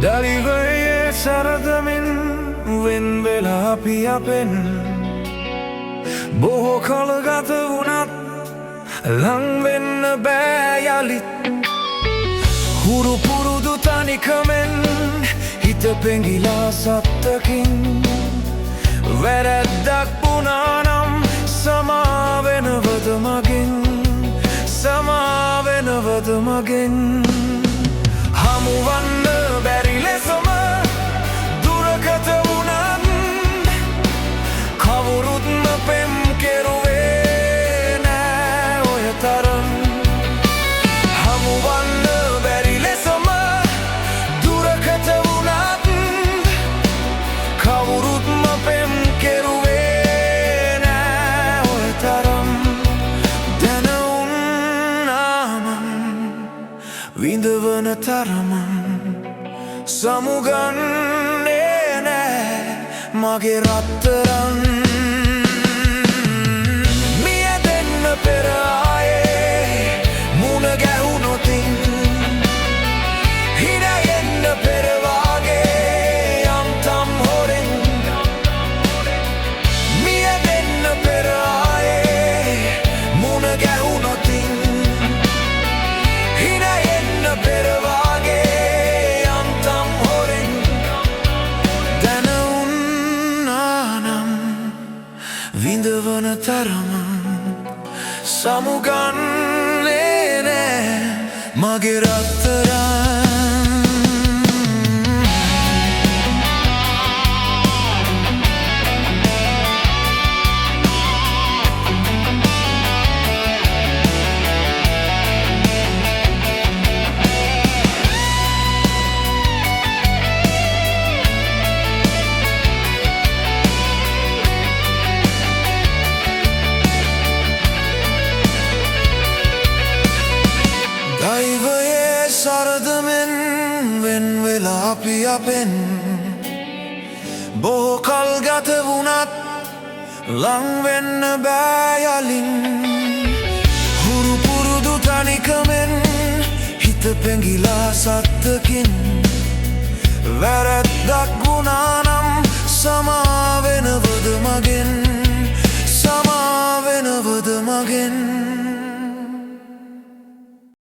දලිවයේ සරදමින් වෙන්වෙලා අපි අපෙන් බොහෝ කල ගත වුණත් ලංවෙන්න බෑ යලිත් හුරු පුරුදු තනිකමෙන් හිත පෙඟිලා සත්තකින් වැරැද්දක් වුණානම් සමාවෙනවද මගෙන් සමාවෙනවද මගෙන් හමුවන්න බැරි ලෙසම දුරකත වුණත් කවුරුත්ම පෙම් කෙරුවේ නෑ ඔය තරම් හමුවන්න බැරි ලෙසම දුරකත වුණත් කවුරුත්ම පෙම් කෙරුවේ නෑ ඔය තරම් දැන උන්නාම විඳවන තරම සමුගන්නේ නෑ මගේ රත්තරන් මිය දෙන්න පෙර ආයේ මුණ ගැහුනොතින් හිනයෙන්න පෙර වාගේ යම්තම් හොරෙන් මිය දෙන්න පෙර ආයේ මුණ ගැහුනොතින් හිනයෙන්න පෙර වාගේ යම්තම් හොරෙන් දැන උන්නානම් විඳවන තරම සමුගන්නේ නෑ මගේ රත්තරන් දෛවයේ සරදමෙන් වෙන්වෙලා අපි අපෙන් බොහෝ කල් ගත වුණත් ලංවෙන්න බෑ යලින් හුරු පුරුදු තනිකමෙන් හිත පෙඟිලා සත්තකින් වැරැද්දක් වුණානම් සමාවෙනවද මගෙන් සමාවෙනවද මගෙන්